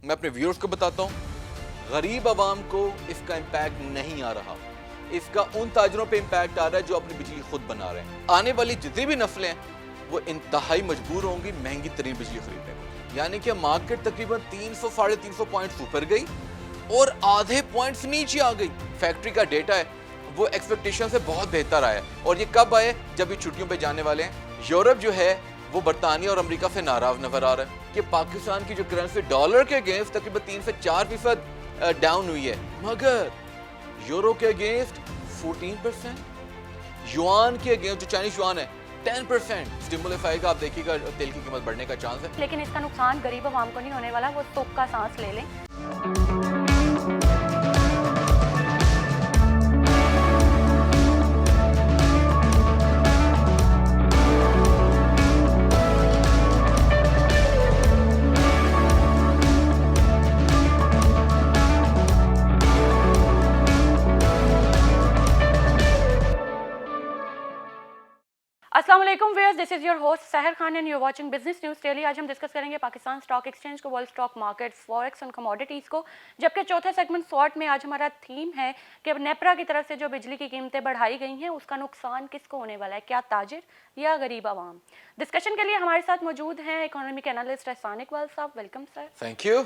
मैं अपने व्यूअर्स को बताता हूँ, गरीब आवाम को इसका इम्पैक्ट नहीं आ रहा। इसका उन ताजरों पे इम्पैक्ट आ रहा है जो अपनी बिजली खुद बना रहे हैं। आने वाली जितनी भी नस्लें हैं वो इंतहाई मजबूर होंगी महंगी तरीन बिजली खरीदने को। यानी कि मार्केट तकरीबन 300 साढ़े 300 पॉइंट्स ऊपर गई और आधे पॉइंट्स नीचे आ गई। फैक्ट्री का डेटा है वो एक्सपेक्टेशन से बहुत बेहतर आया। और ये कब आए? जब ये छुट्टियों पे जाने वाले हैं। यूरोप जो है वो बरतानिया और अमेरिका से नाराज नजर आ रहा है कि पाकिस्तान की जो करेंसी डॉलर के अगेंस्ट तकरीबन 3 से 4% डाउन हुई है, मगर यूरो के अगेंस्ट 14%, युआन के अगेंस्ट जो चाइनीज युआन है 10% स्टिमुलस आएगा। आप देखिएगा तेल की कीमत बढ़ने का चांस है। लेकिन इसका नुकसान गरीब आवाम को नहीं होने वाला, वो तुक का सांस ले लें। अस्सलाम वालेकुम viewers, this is your host Sahar Khan and you are watching business news daily. आज हम डिस्कस करेंगे पाकिस्तान स्टॉक एक्सचेंज को, वर्ल्ड स्टॉक मार्केट्स, फॉरेक्स और कमोडिटीज़ को। जबकि चौथे सेगमेंट स्वॉट में आज हमारा थीम है कि नेपरा की तरफ से जो बिजली की कीमतें बढ़ाई गई हैं उसका नुकसान किसको होने वाला है, क्या ताजिर या गरीब आवाम। डिस्कशन के लिए हमारे साथ मौजूद हैं इकोनॉमिक एनालिस्ट एहसान इकबाल साहब। Welcome sir. Thank you.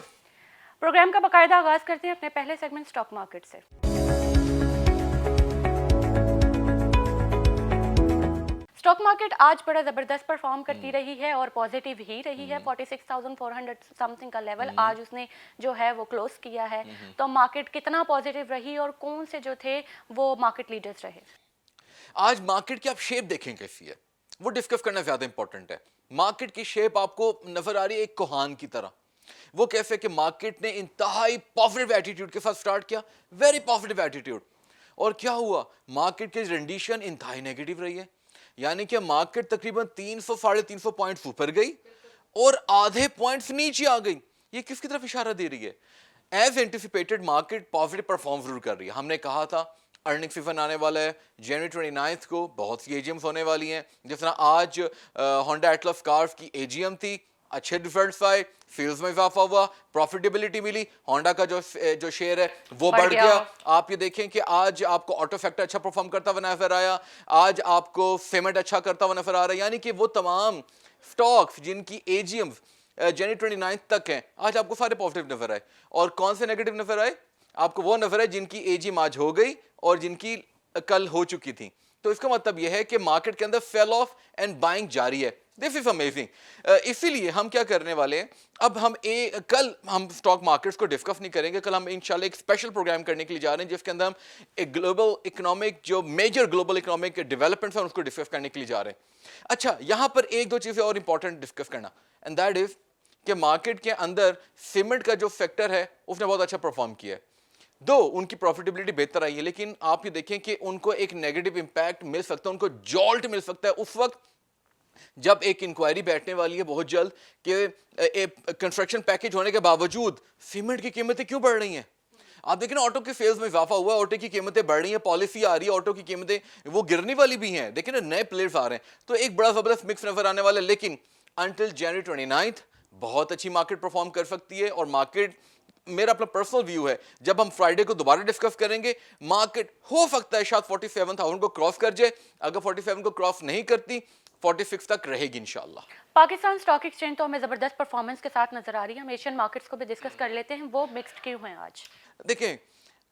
Programme का बाकायदा आगाज़ करते हैं अपने पहले सेगमेंट स्टॉक मार्केट से। स्टॉक मार्केट आज बड़ा ज़बरदस्त परफॉर्म करती रही है और पॉजिटिव ही रही है। 46,400 समथिंग का लेवल आज उसने जो है वो क्लोज किया है। तो मार्केट कितना पॉजिटिव रही और कौन से जो थे वो मार्केट लीडर्स रहे? आज मार्केट की आप शेप देखें कैसी है, वो डिस्कस करना ज्यादा इंपॉर्टेंट है। मार्केट की शेप आपको नजर आ रही है एक कोहान की तरह। वो कैसे कि मार्केट ने इंतहाई पॉजिटिव एटीट्यूड के साथ स्टार्ट किया, वेरी पॉजिटिव एटीट्यूड, और क्या हुआ, मार्केट की रेंडिशन इंतहाई नेगेटिव रही है। यानी कि मार्केट तकरीबन 300 साढ़े 300 पॉइंट्स ऊपर गई और आधे पॉइंट्स नीचे आ गई। ये किसकी तरफ इशारा दे रही है? As anticipated market positive perform जरूर कर रही है। हमने कहा था अर्निंग सीजन आने वाला है, जनवरी 29 को बहुत सी एजीएम्स होने वाली हैं। जिस तरह आज होंडा एटलस कार्स की एजीएम थी, अच्छे रिजल्ट्स आए, सेल्स में इजाफा हुआ, प्रॉफिटेबिलिटी मिली, होंडा का जो शेयर है वो बढ़ गया। आप ये देखें कि आज आपको ऑटो सेक्टर अच्छा परफॉर्म करता हुआ नजर आया, आज आपको सीमेंट अच्छा करता हुआ नजर आ रहा है। यानी कि वो तमाम स्टॉक्स जिनकी एजीएम्स जनवरी 29 तक हैं, आज आपको सारे पॉजिटिव नजर आए। और कौन से नेगेटिव नजर आए? आपको वो नजर आए जिनकी एजीएम आज हो गई और जिनकी कल हो चुकी थी। तो इसका मतलब यह है कि मार्केट के अंदर सेल ऑफ एंड बाइंग जारी है। This is amazing. इसीलिए हम क्या करने वाले हैं, अब कल हम स्टॉक मार्केट्स को डिस्कस नहीं करेंगे। कल हम इंशाल्लाह एक स्पेशल प्रोग्राम करने के लिए जा रहे हैं जिसके अंदर हम एक ग्लोबल इकोनॉमिक, जो मेजर ग्लोबल इकोनॉमिक डेवलपमेंट्स हैं उसको डिस्कस करने के लिए जा रहे हैं। अच्छा, यहां पर एक दो चीजें और इंपॉर्टेंट डिस्कस करना, एंड दैट इज कि मार्केट के अंदर सीमेंट का जो सेक्टर है उसने बहुत अच्छा परफॉर्म किया है। दो उनकी प्रॉफिटेबिलिटी बेहतर आई है, लेकिन आप ये देखें कि उनको एक नेगेटिव इंपैक्ट मिल सकता है, उनको जॉल्ट मिल सकता है उस वक्त जब एक इंक्वायरी बैठने वाली है बहुत जल्द कि कंस्ट्रक्शन पैकेज होने के बावजूद सीमेंट की कीमतें क्यों बढ़ रही हैं। आप देखें ना, ऑटो के सेल्स में इजाफा हुआ है, ऑटो की कीमतें बढ़ रही हैं, पॉलिसी आ रही है, ऑटो की कीमतें वो गिरने वाली भी हैं। देखिए ना, नए प्लेयर्स आ रहे हैं, तो एक बड़ा जबरदस्त मिक्स नजर आने वाला है। लेकिन अंटिल जनवरी 29 बहुत अच्छी मार्केट परफॉर्म कर सकती है। और मार्केट, मेरा अपना पर्सनल व्यू है, जब हम फ्राइडे को दोबारा डिस्कस करेंगे, मार्केट हो सकता है शायद 47,000 को क्रॉस कर जाए। अगर 47 को क्रॉस नहीं करती 46 तक रहेगी इंशाल्लाह। पाकिस्तान स्टॉक एक्सचेंज तो हमें ज़बरदस्त परफॉर्मेंस के साथ नजर आ रही है। हम एशियन मार्केट्स को भी डिस्कस कर लेते हैं, वो मिक्स्ड क्यों हैं आज? देखें,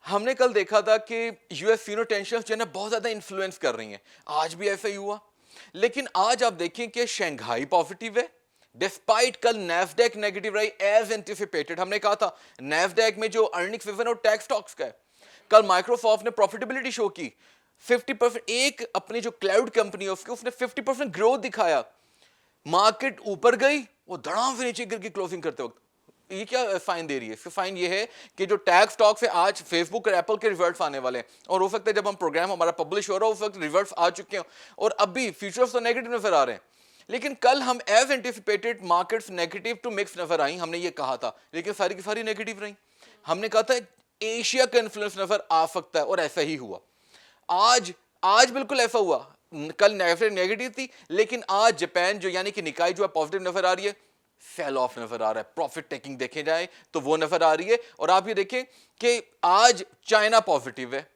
हमने कल देखा था कि यूएस यूनो टेंशन जो है ना बहुत ज्यादा इन्फ्लुएंस कर रही हैं, आज भी ऐसा ही हुआ। लेकिन आज आप देखें कि शंघाई पॉजिटिव है, डिस्पाइट कल नैस्डैक नेगेटिव रही एज एंटिसिपेटेड। हमने कहा था नैस्डैक में जो अर्निंग सीजन और टैक्स स्टॉक्स का है, कल माइक्रोसॉफ्ट ने प्रॉफिटेबिलिटी शो की 50%, एक अपनी जो क्लाउड कंपनी है उसने 50% ग्रोथ दिखाया। मार्केट ऊपर गई, वो धड़ाम से नीचे गिर के क्लोजिंग करते वक्त। ये क्या साइन दे रही है? इसका साइन ये है कि जो टैग स्टॉक्स है, आज फेसबुक और एप्पल के रिजल्ट्स आने वाले हैं, और हो सकता है जब हम प्रोग्राम हमारा पब्लिश हो रहा है उस वक्त रिजल्ट्स आ चुके हैं और अब भी फ्यूचर्स तो नेगेटिव नजर आ रहे हैं। लेकिन कल हम as anticipated markets negative to mix नजर आई, हमने ये कहा था, लेकिन सारी की सारी नेगेटिव रही। हमने कहा था एशिया का इन्फ्लुएंस नजर आ सकता है और ऐसा ही हुआ। आज बिल्कुल ऐसा हुआ। कल नेगेटिव थी, लेकिन आज जापान जो यानी कि निकाय जो है पॉजिटिव नजर आ रही है। फेल ऑफ नजर आ रहा है, प्रॉफिट टेकिंग देखे जाए तो वो नजर आ रही है। और आप ये देखें कि आज चाइना पॉजिटिव है,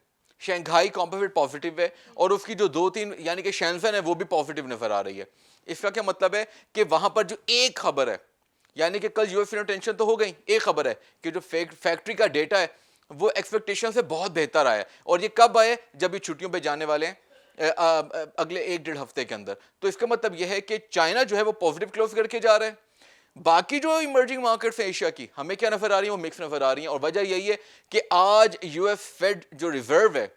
शंघाई कॉम्पोजिट पॉजिटिव है, और उसकी जो 2-3 यानी कि शेंजन है वो भी पॉजिटिव नजर आ रही है। इसका क्या मतलब है कि वहां पर जो एक खबर है, यानी कि कल यूएस में टेंशन तो हो गई, एक खबर है कि जो फैक्ट्री का डेटा है वो एक्सपेक्टेशन से बहुत बेहतर आया है। और ये कब आए? जब ये छुट्टियों पे जाने वाले हैं अगले 1-1.5 हफ्ते के अंदर। तो इसका मतलब यह है कि चाइना जो है वो पॉजिटिव क्लोज करके जा रहा है। बाकी जो इमर्जिंग मार्केट्स हैं एशिया की, हमें क्या नजर आ रही है? वो मिक्स नजर आ रही है। और वजह यही है कि आज यूएस फेड जो रिजर्व है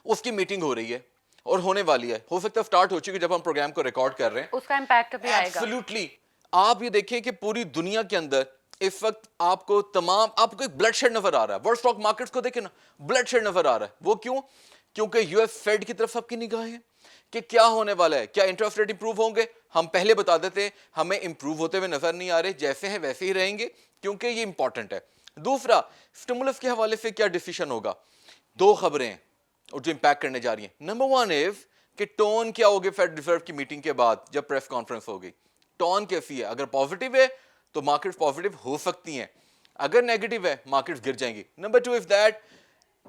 उसकी मीटिंग हो रही है और होने वाली है, हो सकता है स्टार्ट हो चुकी है जब हम प्रोग्राम को रिकॉर्ड कर रहे हैं। उसका इम्पैक्ट भी आएगा। एब्सोल्युटली। आप ये देखिए कि पूरी दुनिया के अंदर इस वक्त आपको एक ब्लड शेड नजर आ रहा है। वर्ल्ड स्टॉक मार्केट्स को देखें ना, ब्लड शेड नजर आ रहा है। वो क्यों? क्योंकि यूएस फेड की तरफ सबकी निगाहें हैं कि क्या होने वाला है, क्या इंटरेस्ट रेट इंप्रूव होंगे। हम पहले बता देते हैं हमें इंप्रूव होते हुए नजर नहीं आ रहे, जैसे हैं वैसे ही रहेंगे, क्योंकि ये इंपॉर्टेंट है। दूसरा, स्टिमुलस के हवाले से क्या डिसीजन होगा? दो खबरें हैं और जो इंपैक्ट करने जा रही हैं। नंबर वन इज कि टोन क्या होगी फेड रिजर्व की मीटिंग के बाद जब प्रेस कॉन्फ्रेंस होगी, टोन कैसी है? अगर पॉजिटिव है तो मार्केट्स पॉजिटिव हो सकती हैं, अगर नेगेटिव है मार्केट्स गिर जाएंगी। नंबर टू इज दैट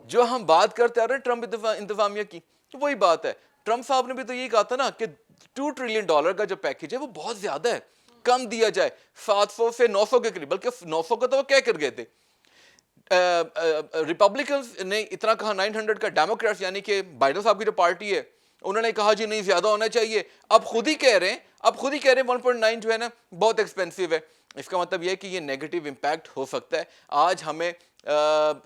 जो हम बात करते आ रहे हैं ट्रंप इंतजामिया की, तो वही बात है। ट्रंप साहब ने भी तो यही कहा था ना कि $2 ट्रिलियन का जो पैकेज है वो बहुत ज्यादा है, कम दिया जाए, 700 से 900 के करीब, बल्कि 900 का तो वो क्या कर गए थे। रिपब्लिकन्स ने इतना कहा 900 का, डेमोक्रेट्स यानी कि बाइडेन साहब की जो पार्टी है उन्होंने कहा जी नहीं ज्यादा होना चाहिए। अब खुद ही कह रहे हैं 1.9 जो है ना बहुत एक्सपेंसिव है। इसका मतलब यह है कि ये नेगेटिव इंपैक्ट हो सकता है। आज हमें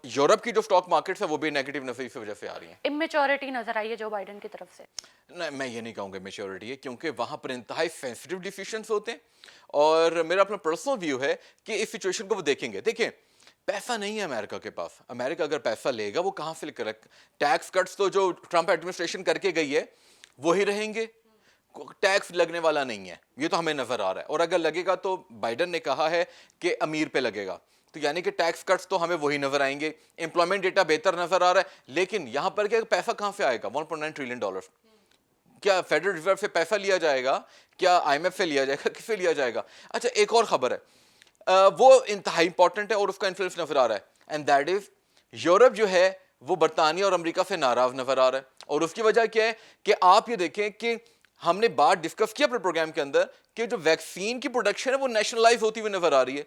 यूरोप की जो स्टॉक मार्केट्स है वो भी नेगेटिव नजर की वजह से आ रही है। इमेच्योरिटी नजर आई है जो बाइडेन की तरफ से। नहीं, मैं ये नहीं कहूँगा मेच्योरिटी है, क्योंकि वहां पर इंतहाई सेंसिटिव डिसीजंस होते हैं। और मेरा अपना पर्सनल व्यू है कि इस सिचुएशन को वो देखेंगे। देखें, पैसा नहीं है अमेरिका के पास। अमेरिका अगर पैसा लेगा वो कहाँ से लेकर? टैक्स कट्स तो जो ट्रंप एडमिनिस्ट्रेशन करके गई है वही रहेंगे, टैक्स लगने वाला नहीं है, ये तो हमें नजर आ रहा है। और अगर लगेगा तो बाइडेन ने कहा है कि अमीर पे लगेगा, तो यानी कि टैक्स कट्स तो हमें वही नजर आएंगे। एम्प्लॉयमेंट डेटा बेहतर नजर आ रहा है, लेकिन यहां पर क्या पैसा कहां से आएगा? $1.9 ट्रिलियन। क्या फेडरल रिजर्व से पैसा लिया जाएगा? क्या आईएमएफ से लिया जाएगा? किससे लिया जाएगा? अच्छा, एक और खबर है, वो इंतहाई इंपॉर्टेंट है और उसका इन्फ्लुएंस नजर आ रहा है, एंड दैट इज यूरोप जो है वो बरतानिया और अमेरिका से नाराज नजर आ रहा है। और उसकी वजह क्या है कि आप ये देखें कि हमने बात डिस्कस किया अपने प्रोग्राम के अंदर कि जो वैक्सीन की प्रोडक्शन है वो नेशनलाइज होती हुई नजर आ रही है।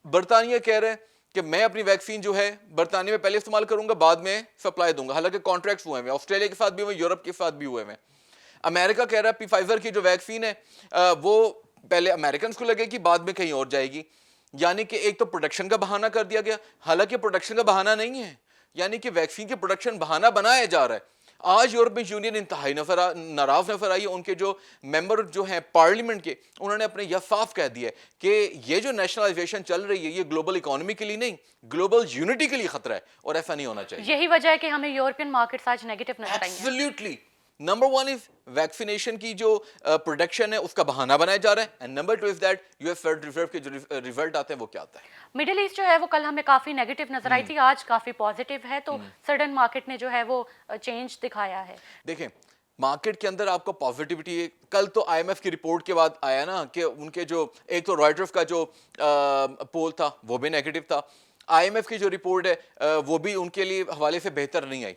बरतानिया कह रहे हैं कि मैं अपनी वैक्सीन जो है बरतानिया में पहले इस्तेमाल करूंगा, बाद में सप्लाई दूंगा। हालांकि कॉन्ट्रैक्ट्स हुए हैं, ऑस्ट्रेलिया के साथ भी हुए, यूरोप के साथ भी हुए हैं। अमेरिका कह रहा है फाइजर की जो वैक्सीन है वो पहले अमेरिकन को लगेगी, बाद में कहीं और जाएगी। यानी कि एक तो प्रोडक्शन का बहाना कर दिया गया, हालांकि प्रोडक्शन का बहाना नहीं है, यानी कि वैक्सीन के प्रोडक्शन बहाना बनाया जा रहा है। आज यूरोपियन यूनियन इंतहाई नाराज नजर आई है। उनके जो मेंबर जो हैं पार्लियामेंट के, उन्होंने अपने यह साफ कह दिया कि ये जो नेशनलाइजेशन चल रही है ये ग्लोबल इकोनॉमी के लिए नहीं, ग्लोबल यूनिटी के लिए खतरा है, और ऐसा नहीं होना चाहिए। यही वजह है कि हमें यूरोपियन मार्केट्स आज नेगेटिव नजर आई हैं। Absolutely. Number one is vaccination की जो प्रोडक्शन है उसका बहाना बनाया जा रहा है, and number two is that US federal reserve के जो रिजल्ट आते हैं वो क्या आता है। मिडिल ईस्ट जो है वो कल हमें काफी नेगेटिव नजर आई थी, आज काफी पॉजिटिव है, तो सडन मार्केट ने जो है वो चेंज दिखाया है। देखें, मार्केट के अंदर आपको पॉजिटिविटी है। कल तो आईएमएफ की रिपोर्ट के बाद आया ना कि उनके जो एक तो रॉयटर्स का जो पोल था वो भी नेगेटिव था, आईएमएफ की जो रिपोर्ट है वो भी उनके लिए हवाले से बेहतर नहीं आई।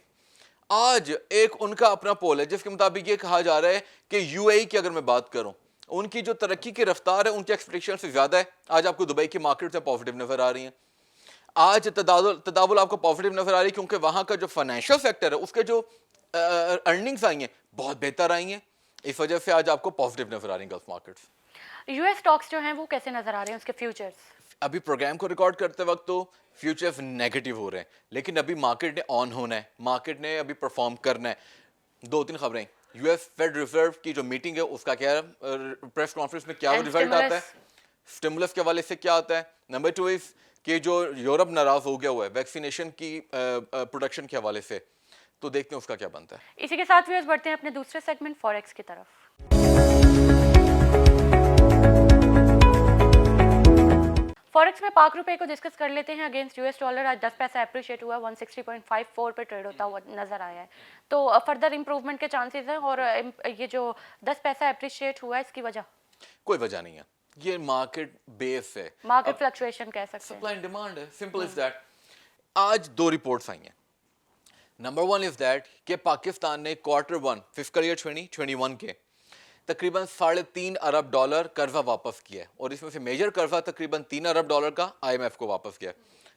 आज एक उनका अपना पोल है जिसके मुताबिक ये कहा जा रहा है कि यूएई की अगर मैं बात करूं, उनकी जो तरक्की की रफ्तार है उनके एक्सपेक्टेशन से ज्यादा है। आज आपको दुबई की मार्केट से पॉजिटिव नजर आ रही है। आज तदावुल आपको पॉजिटिव नजर आ रही है, क्योंकि वहां का जो फाइनेंशियल सेक्टर है उसके जो अर्निंग्स आई हैं बहुत बेहतर आई हैं। इस वजह से आज आपको पॉजिटिव नजर आ रही है गल्फ मार्केट्स। यूएस स्टॉक्स जो हैं वो कैसे नजर आ रहे हैं, उसके फ्यूचर्स? अभी प्रोग्राम को रिकॉर्ड करते वक्त तो फ्यूचर्स नेगेटिव हो रहे हैं, लेकिन अभी मार्केट ने ऑन होना है, मार्केट ने अभी परफॉर्म करना है। 2-3 खबरें, यूएस फेड रिजर्व की जो मीटिंग है उसका क्या प्रेस कॉन्फ्रेंस में क्या रिजल्ट आता है, स्टिमुलस के हवाले से क्या आता है। नंबर टू इज कि जो यूरोप नाराज हो गया हुआ है वैक्सीनेशन की प्रोडक्शन के हवाले से, तो देखते हैं उसका क्या बनता है। इसी के साथ व्यूअर्स बढ़ते हैं अपने दूसरे सेगमेंट फॉरेक्स की तरफ। फॉरेक्स में पाक रुपए को डिस्कस कर लेते हैं। अगेंस्ट यूएस डॉलर आज 10 पैसा अप्रिशिएट हुआ, 160.54 पे ट्रेड होता हुआ नजर आया है। तो फर्दर इंप्रूवमेंट के चांसेस हैं, और ये जो 10 पैसा अप्रिशिएट हुआ है इसकी वजह? कोई वजह नहीं है, ये मार्केट बेस है, मार्केट फ्लक्चुएशन कह सकते हैं। सप्लाई एंड डिमांड है, सिंपल इज दैट। आज दो रिपोर्ट्स आई हैं। नंबर वन इज दैट कि पाकिस्तान ने Q1 फिस्कल ईयर 2021 के तकरीबन $3.5 अरब कर्जा वापस किया है, और इसमें से मेजर कर्जा तकरीबन $3 अरब का IMF को वापस किया।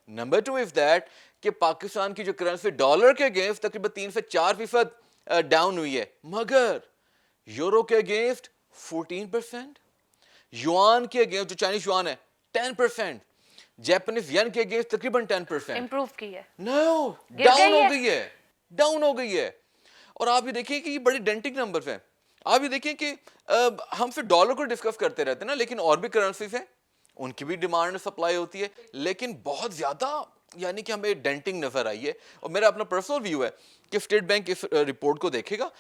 नंबर टू इज दैट कि पाकिस्तान की जो करेंसी डॉलर के अगेंस्ट तकरीबन 3 से 4% डाउन हुई है, मगर यूरो के अगेंस्ट 14%, युआन के अगेंस्ट जो चाइनीज युआन है 10%, जापानीज येन के अगेंस्ट तकरीबन 10%। इम्प्रूव की है। नो, गिर डाउन गई हो है। गई है, डाउन हो गई है। और आप ये देखिए कि ये बड़े डेंटिक नंबर्स हैं। आप ये देखिए कि हम फिर डॉलर को डिस्कस करते रहते हैं ना, लेकिन और भी करेंसीज हैं, उनकी भी डिमांड सप्लाई होती है, लेकिन बहुत ज्यादा यानी कि हमें डेंटिंग नजर आई है। और मेरा अपना पर्सनल व्यू है कि स्टेट बैंक इस रिपोर्ट को देखेगा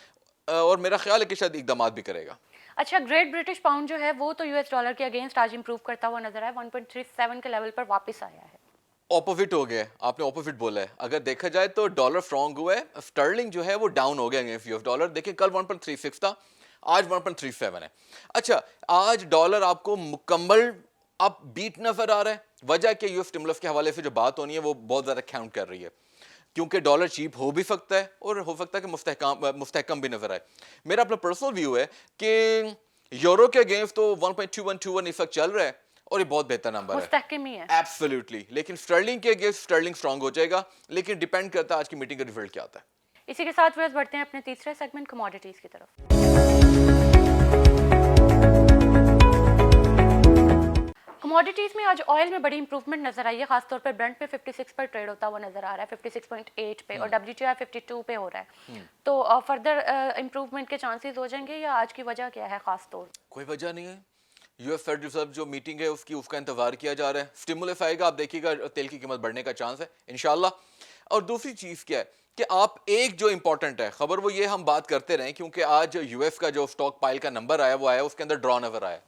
और मेरा ख्याल है कि शायद इकदाम भी करेगा। अच्छा, ग्रेट ब्रिटिश पाउंड जो है वो तो यूएस डॉलर के अगेंस्ट आज इंप्रूव करता हुआ नजर आया, 1.37 के लेवल पर वापस आया है। ऑपोजिट हो गया, आपने ऑपोजिट बोला है। अगर देखा जाए तो डॉलर स्ट्रॉन्ग हुआ है, स्टर्लिंग जो है वो डाउन हो गया अगेंस्ट यूएस डॉलर। देखिए कल 1.36 था, आज 1.37 है। अच्छा, आज डॉलर आपको मुकम्मल अब बीट नजर आ रहा है। वजह कि यूएस स्टिमुलस के हवाले से जो बात होनी है वो बहुत ज्यादा काउंट कर रही है, क्योंकि डॉलर चीप हो भी सकता है और हो सकता है कि मुस्तहकम भी नजर आए। मेरा अपना पर्सनल व्यू है कि यूरो के अगेंस्ट तो 1.2121 इस वक्त चल रहा है और ये बहुत बेहतर नंबर है, मुस्तहकम ही है। एब्सोल्युटली। लेकिन स्टर्लिंग के अगेंस्ट स्टर्लिंग स्ट्रांग हो जाएगा, लेकिन डिपेंड करता है आज की मीटिंग का रिजल्ट क्या आता है। इसी के साथ व्यूअर्स बढ़ते हैं अपने तीसरे सेगमेंट कमोडिटीज की तरफ। कमोडिटीज में आज ऑयल में बड़ी इंप्रूवमेंट नजर आई है, खासतौर पर ब्रेंट पे 56 पर ट्रेड होता हुआ नजर आ रहा है, 56.8 पे, और WTI 52 पे हो रहा है। तो फर्दर इंप्रूवमेंट के चांसेस हो जाएंगे, या आज की वजह क्या है खास तौर? कोई वजह नहीं है। यूएस फेडरल रिजर्व जो मीटिंग है उसका इंतजार किया जा रहा है। स्टिमुलस आएगा, आप देखिएगा तेल की कीमत बढ़ने का चांस है इंशाल्लाह। और दूसरी चीज क्या है कि आप एक जो इंपॉर्टेंट है खबर, वो ये हम बात करते रहे, क्योंकि आज यूएस का जो स्टॉक पाइल का नंबर आया वो आया, उसके अंदर ड्रॉ नजर आया।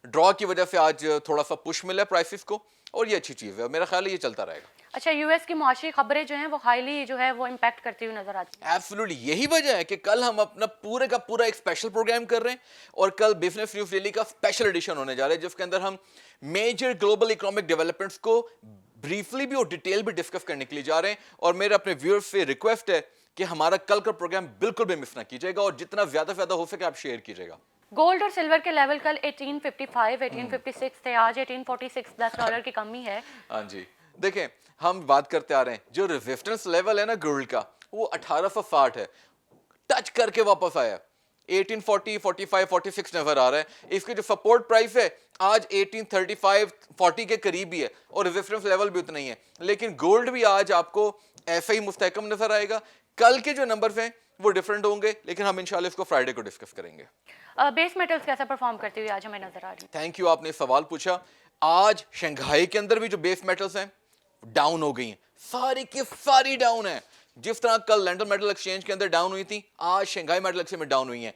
ड्रॉ की वजह से आज थोड़ा सा पुश मिला प्राइसेस को, और ये अच्छी चीज है, मेरा ख्याल है ये चलता रहेगा। अच्छा, यूएस की मुआशी खबरें जो हैं वो हाईली जो है वो इम्पैक्ट करती हुई नजर आती है। एब्सोल्युटली, यही वजह है कि कल हम अपना पूरे का पूरा एक स्पेशल प्रोग्राम कर रहे हैं, और कल बिजनेस न्यूज डेली का स्पेशल एडिशन होने जा रहा है, जिसके अंदर हम मेजर ग्लोबल इकोनॉमिक डेवलपमेंट्स को ब्रीफली भी और डिटेल भी डिस्कस करने के लिए जा रहे हैं। और मेरे अपने व्यूअर्स से रिक्वेस्ट है कि हमारा कल का प्रोग्राम बिल्कुल भी मिस ना कीजिएगा, और जितना ज्यादा से ज्यादा हो सके आप शेयर कीजिएगा। गोल्ड और सिल्वर के लेवल कल 1855, 1856 थे, आज 1846, $10 की कमी है। हाँ जी, देखें हम बात करते आ रहे हैं, जो रेजिस्टेंस लेवल है ना गोल्ड का, वो 1860 है, टच करके वापस आया। 1840, 45, 46 नजर आ रहा है। इसकी जो सपोर्ट प्राइस है आज 1835, 40 के करीब ही है, और रेजिस्टेंस लेवल भी उतना ही है। लेकिन गोल्ड भी आज आपको ऐसा ही मुस्तहकम नजर आएगा। कल के जो नंबर्स हैं वो डिफरेंट होंगे, लेकिन हम इंशाल्लाह इसको फ्राइडे को डिस्कस करेंगे। बेस मेटल्स कैसा परफॉर्म करती हुई आज हमें नजर आ रही है? थैंक यू, आपने सवाल पूछा। आज शंघाई के अंदर भी जो बेस मेटल्स हैं डाउन हो गई हैं, सारी की सारी डाउन है। जिस तरह कल लंदन मेटल एक्सचेंज के अंदर डाउन हुई थी, आज शंघाई मेटल एक्सचेंज में डाउन हुई हैं।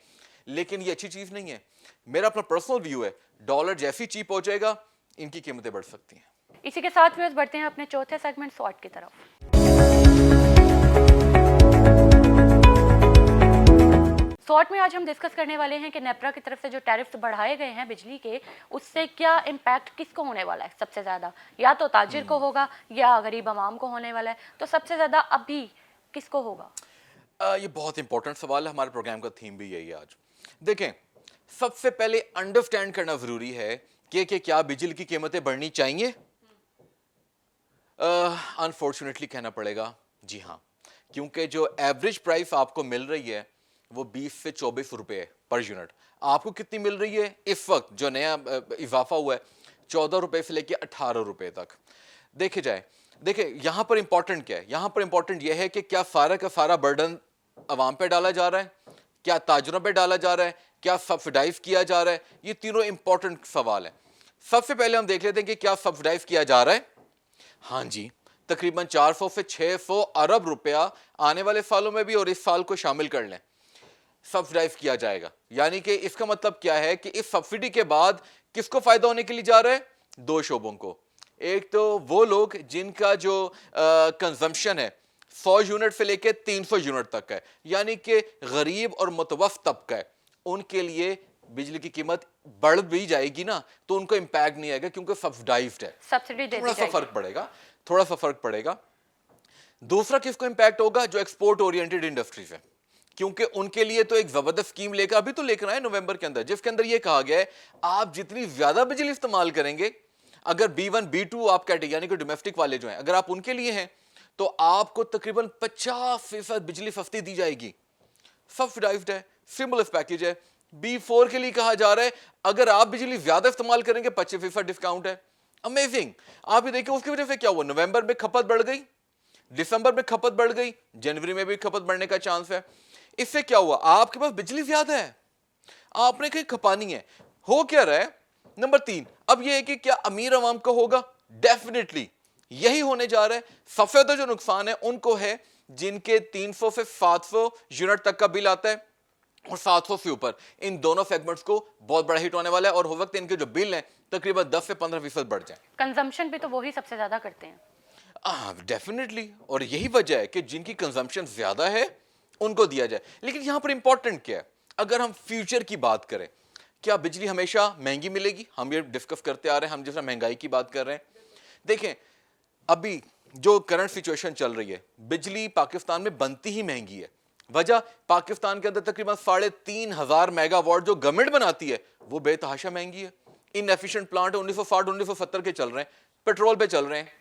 लेकिन ये अच्छी चीज नहीं है। मेरा अपना पर्सनल व्यू है, डॉलर जैसी चीप हो जाएगा इनकी कीमतें बढ़ सकती हैं। इसी के साथ व्यूअर्स बढ़ते हैं अपने चौथे सेगमेंट स्वॉट की तरफ। स्वॉट में आज हम डिस्कस करने वाले हैं कि नेपरा की तरफ से जो टैरिफ्स बढ़ाए गए हैं बिजली के, उससे क्या इम्पैक्ट किसको होने वाला है सबसे ज्यादा? या तो ताजिर को होगा या गरीब आवाम को होने वाला है। तो सबसे ज्यादा अभी किसको होगा? ये बहुत इंपॉर्टेंट सवाल है, हमारे प्रोग्राम का थीम भी यही है आज। देखें, सबसे पहले अंडरस्टैंड करना जरूरी है कि क्या बिजली की कीमतें बढ़नी चाहिए? अनफॉर्चुनेटली कहना पड़ेगा जी हाँ, क्योंकि जो एवरेज प्राइस आपको मिल रही है वो 20 से 24 रुपए पर यूनिट। आपको कितनी मिल रही है इस वक्त? जो नया इजाफा हुआ है 14 रुपए से लेके 18 रुपए तक। देखे जाए, देखिए यहाँ पर इंपॉर्टेंट क्या है? यहाँ पर इंपॉर्टेंट यह है कि क्या सारा का सारा बर्डन अवाम पे डाला जा रहा है, क्या ताजरों पे डाला जा रहा है, क्या सब्सिडाइज किया जा रहा है? ये तीनों इंपॉर्टेंट सवाल है। सबसे पहले हम देख लेते हैं कि क्या सब्सिडाइज किया जा रहा है। हाँ जी, तकरीबन 400 से 600 अरब रुपया आने वाले सालों में भी और इस साल को शामिल कर लें सब्सिडाइज किया जाएगा। यानी कि इसका मतलब क्या है कि इस सब्सिडी के बाद किसको फायदा होने के लिए जा रहा है? दो शोबों को। एक तो वो लोग जिनका जो कंजम्पशन है 100 यूनिट से लेकर 300 यूनिट तक है, यानी कि गरीब और मुतवस्सित तबका है, उनके लिए बिजली की कीमत बढ़ भी जाएगी ना तो उनको इम्पैक्ट नहीं आएगा क्योंकि सब्सिडाइज्ड है, सब्सिडी दे दी थोड़ा सा जाएगी। फर्क पड़ेगा, थोड़ा सा फर्क पड़ेगा। दूसरा किसको इंपैक्ट होगा? जो एक्सपोर्ट ओरिएंटेड इंडस्ट्रीज है, क्योंकि उनके लिए तो एक जबरदस्त स्कीम लेकर अभी तो लेकर आए नवंबर के अंदर, जिसके अंदर ये कहा गया है आप जितनी ज्यादा बिजली इस्तेमाल करेंगे, अगर B1 B2 आप कैटेगरी यानी कि डोमेस्टिक वाले जो हैं अगर आप उनके लिए हैं तो आपको तकरीबन 50% बिजली सस्ती दी जाएगी। सब्सिडाइज्ड है, स्टिमुलस पैकेज है। B4 के लिए कहा जा रहा है अगर आप बिजली ज्यादा इस्तेमाल करेंगे 25% डिस्काउंट है। अमेजिंग। आप ये देखिए उसकी वजह से क्या हुआ, नवंबर में खपत बढ़ गई, दिसंबर में खपत बढ़ गई, जनवरी में भी खपत बढ़ने का चांस है। इससे क्या हुआ, आपके पास बिजली ज्यादा है, आपने कहीं खपानी है। हो क्या रहा है? नंबर 3, अब यह है कि क्या अमीर अवाम को होगा? डेफिनेटली यही होने जा रहा है। सबसे ज्यादा जो नुकसान है उनको है जिनके 300 से 700 यूनिट तक का बिल आता है और 700 से ऊपर, इन दोनों सेगमेंट्स को बहुत बड़ा हिट होने वाला है और हो वक्त इनके जो बिल हैं तकरीबन 10 से 15% बढ़ जाए। कंजम्पशन भी तो वही सबसे ज्यादा करते हैं। डेफिनेटली, और यही वजह है कि जिनकी कंजम्पशन ज्यादा है उनको दिया जाए। लेकिन यहां पर इंपॉर्टेंट क्या है, अगर हम फ्यूचर की बात करें, क्या बिजली हमेशा महंगी मिलेगी? हम ये डिस्कस करते आ रहे हैं, हम जिस तरह महंगाई की बात कर रहे हैं। देखें अभी जो करंट सिचुएशन चल रही है, बिजली पाकिस्तान में बनती ही महंगी है। वजह, पाकिस्तान के अंदर तकरीबन 3,500 मेगावाट जो गवर्नमेंट बनाती है वो बेतहाशा महंगी है। इनएफिशिएंट प्लांट 1960-1970 के चल रहे हैं, पेट्रोल पे चल रहे हैं।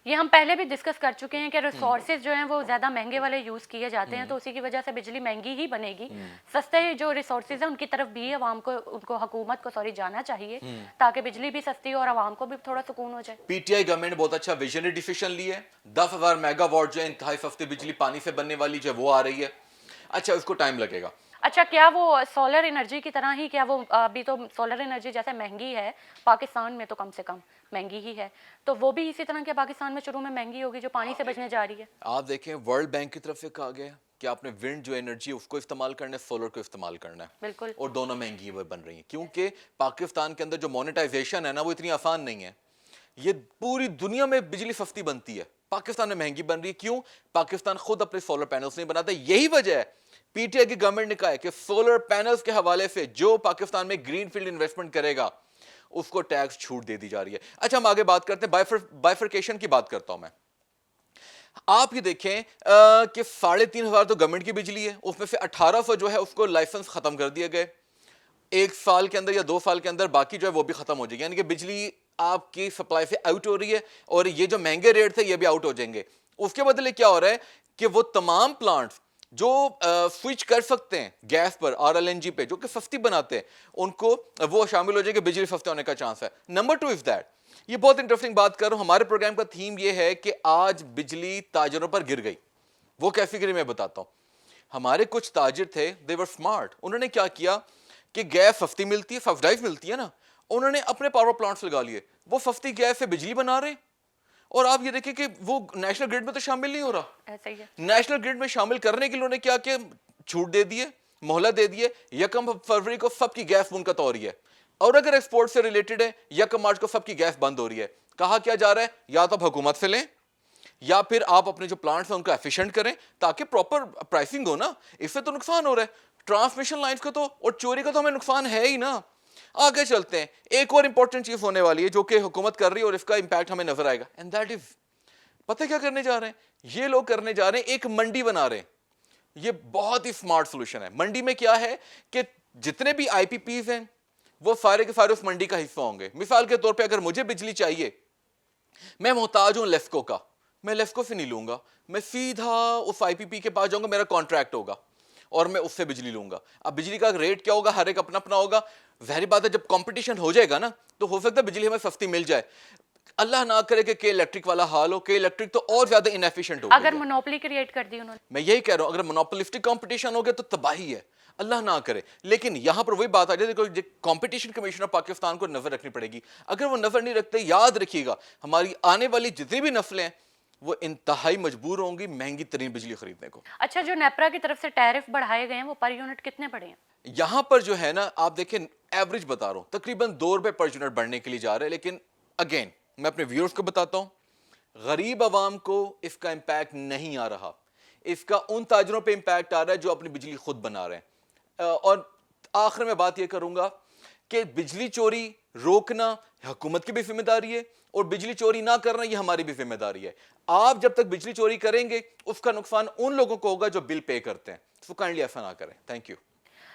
ये हम पहले भी डिस्कस कर चुके हैं कि रिसोर्सेज जो हैं वो ज़्यादा महंगे वाले यूज़ किए जाते हैं, तो उसी की वजह से बिजली महंगी ही बनेगी। सस्ते जो रिसोर्सेज हैं उनकी तरफ भी आवाम को, उनको हुकूमत को जाना चाहिए ताकि बिजली भी सस्ती हो और आवाम को भी थोड़ा सुकून हो जाए। पीटीआई गवर्नमेंट ने बहुत अच्छा विजनरी डिसीजन लिया है। 10,000 मेगावाट जो है इंतहाई सस्ती बिजली पानी से बनने वाली जो है वो आ रही है। अच्छा, उसको टाइम लगेगा। अच्छा, क्या वो सोलर एनर्जी की तरह ही, क्या वो अभी तो सोलर एनर्जी जैसे महंगी है पाकिस्तान में, तो कम से कम महंगी ही है, तो वो भी इसी तरह के पाकिस्तान में शुरू में महंगी होगी जो पानी से बचने जा रही है? आप देखें वर्ल्ड बैंक की तरफ से कहा गया है कि आपने विंड जो एनर्जी है उसको इस्तेमाल करना है, सोलर को इस्तेमाल करना है। बिल्कुल। और दोनों महंगी बन रही हैं क्योंकि पाकिस्तान के अंदर जो मोनेटाइजेशन है ना वो इतनी आसान नहीं है। ये पूरी दुनिया में बिजली सस्ती बनती है, पाकिस्तान में महंगी बन रही है। क्यों? पाकिस्तान खुद अपने सोलर पैनल्स नहीं बनाता। यही वजह है पीटीआई की गवर्नमेंट ने कहा है कि सोलर पैनल्स के हवाले से जो पाकिस्तान में ग्रीनफील्ड इन्वेस्टमेंट करेगा उसको टैक्स छूट दे दी जा रही है। अच्छा, हम आगे बात करते हैं, बाइफरकेशन की बात करता हूं मैं। आप ये देखें कि 3,500 तो गवर्नमेंट की बिजली है, उसमें से 1,800 जो है उसको लाइसेंस खत्म कर दिए गए। 1 साल के अंदर या 2 साल के अंदर बाकी जो है वो भी खत्म हो जाएगी, यानी कि बिजली आपकी सप्लाई से आउट हो रही है और ये जो महंगे रेट थे ये भी आउट हो जाएंगे। उसके बदले क्या हो रहा है कि वो तमाम प्लांट्स जो स्विच कर सकते हैं गैस पर और एलएनजी पे, जो कि सस्ती बनाते हैं, उनको वो शामिल हो जाएंगे, बिजली सस्ते होने का चांस है। नंबर 2 इज दैट, ये बहुत इंटरेस्टिंग बात कर रहा हूं, हमारे प्रोग्राम का थीम ये है कि आज बिजली ताजरों पर गिर गई। वो कैसे गिरी मैं बताता हूं। हमारे कुछ ताजिर थे, दे वर स्मार्ट। उन्होंने क्या किया कि गैस सस्ती मिलती है, सब्सिडाइज मिलती है ना, उन्होंने अपने पावर प्लांट्स लगा लिए, वो सस्ती गैस से बिजली बना रहे हैं। और आप ये देखिए कि वो नेशनल ग्रिड में तो शामिल नहीं हो रहा। ऐसा ही है। नेशनल ग्रिड में शामिल करने के लिए उन्होंने क्या किया, छूट दे दिए, मोहलत दे दिए। 1 फरवरी को सबकी गैस मुनक़ता हो रही है, और अगर एक्सपोर्ट से रिलेटेड है 1 मार्च को सबकी गैस बंद हो रही है। कहा क्या जा रहा है, या तो आप हुकूमत से लें या फिर आप अपने जो प्लांट्स हैं उनको एफिशिएंट करें ताकि प्रॉपर प्राइसिंग हो ना। इससे तो नुकसान हो रहा है, ट्रांसमिशन लाइंस का तो और चोरी का तो हमें नुकसान है ही ना। आगे चलते हैं, एक और इंपॉर्टेंट चीज होने वाली है जो कि हुकूमत कर रही है और इसका इंपैक्ट हमें नजर आएगा, एंड दैट इज, पता है क्या करने जा रहे हैं ये लोग? करने जा रहे हैं एक मंडी बना रहे हैं। ये बहुत ही स्मार्ट सोल्यूशन है। मंडी में क्या है कि जितने भी आईपीपीज हैं वो सारे के सारे उस मंडी का हिस्सा होंगे। मिसाल के तौर पे अगर मुझे बिजली चाहिए, मैं मोहताज हूं लेफ्को का, मैं लेफ्को से नहीं लूंगा, मैं सीधा उस आईपीपी के पास जाऊंगा, मेरा कॉन्ट्रैक्ट होगा और मैं उससे बिजली लूंगा। अब बिजली का रेट क्या होगा, हर एक अपना अपना होगा। जाहिर बात है जब कंपटीशन हो जाएगा ना तो हो सकता है बिजली हमें सस्ती मिल जाए। अल्लाह ना करे कि के इलेक्ट्रिक वाला हाल हो, के इलेक्ट्रिक तो और ज्यादा इनएफिशिएंट हो अगर मोनोपोली क्रिएट कर दी उन्होंने। मैं यही कह रहा हूं, अगर मोनोपोलिस्टिक कंपटीशन हो गया तो तबाही है, अल्लाह ना करे। लेकिन यहां पर वही बात आ जाती है, कंपटीशन कमीशन ऑफ पाकिस्तान को नजर रखनी पड़ेगी। अगर वो नजर नहीं रखते, याद रखिएगा हमारी आने वाली जितनी भी नस्लें हैं वो इंतहाई मजबूर होंगी महंगी तरीन बिजली खरीदने को। अच्छा, जो नेपरा की तरफ से टैरिफ बढ़ाए गए हैं वो पर यूनिट कितने बढ़े हैं? यहां पर जो है ना, आप देखें एवरेज बता रहा हूं, तकरीबन 2 रुपए पर यूनिट बढ़ने के लिए जा रहे हैं। लेकिन अगेन मैं अपने व्यूअर्स को बताता हूं, गरीब आवाम को इसका इंपैक्ट नहीं आ रहा, इसका उन ताजरों पे इंपैक्ट आ रहा है जो अपनी बिजली खुद बना रहे हैं। और आखिर में बात यह करूंगा कि बिजली चोरी रोकना हुकूमत की भी जिम्मेदारी है और बिजली चोरी ना करना ये हमारी भी जिम्मेदारी है। आप जब तक बिजली चोरी करेंगे उसका नुकसान उन लोगों को होगा जो बिल पे करते हैं। तो काइंडली ऐसा ना करें। Thank you.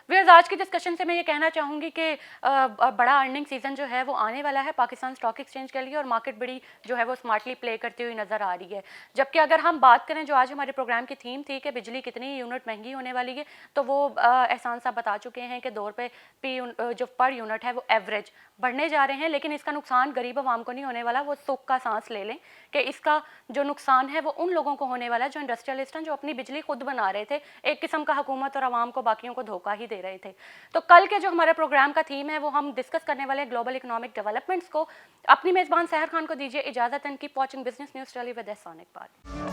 व्यूअर्स, आज की डिस्कशन से मैं ये कहना चाहूँगी कि बड़ा अर्निंग सीजन जो है वो आने वाला है पाकिस्तान स्टॉक एक्सचेंज के लिए और मार्केट बड़ी जो है वो स्मार्टली प्ले करती हुई नज़र आ रही है। जबकि अगर हम बात करें जो आज हमारे प्रोग्राम की थीम थी कि बिजली कितनी यूनिट महंगी होने वाली है, तो वो एहसान साहब बता चुके हैं कि 2 रुपये जो पर यूनिट है वो एवरेज बढ़ने जा रहे हैं। लेकिन इसका नुकसान गरीब आवाम को नहीं होने वाला। वो सुख का सांस ले लें कि इसका जो नुकसान है वो उन लोगों को होने वाला है जो इंडस्ट्रियलिस्ट हैं, जो अपनी बिजली खुद बना रहे थे। एक किस्म का हुकूमत और आवाम को बाकियों को धोखा ही दे रहे थे। तो कल के जो हमारे प्रोग्राम का थीम है वो हम डिस्कस करने वाले ग्लोबल इकोनॉमिक डेवलपमेंट्स को। अपनी मेज़बान सहर खान को दीजिए इजाज़त and keep watching business news टेली विद एहसान इकबाल।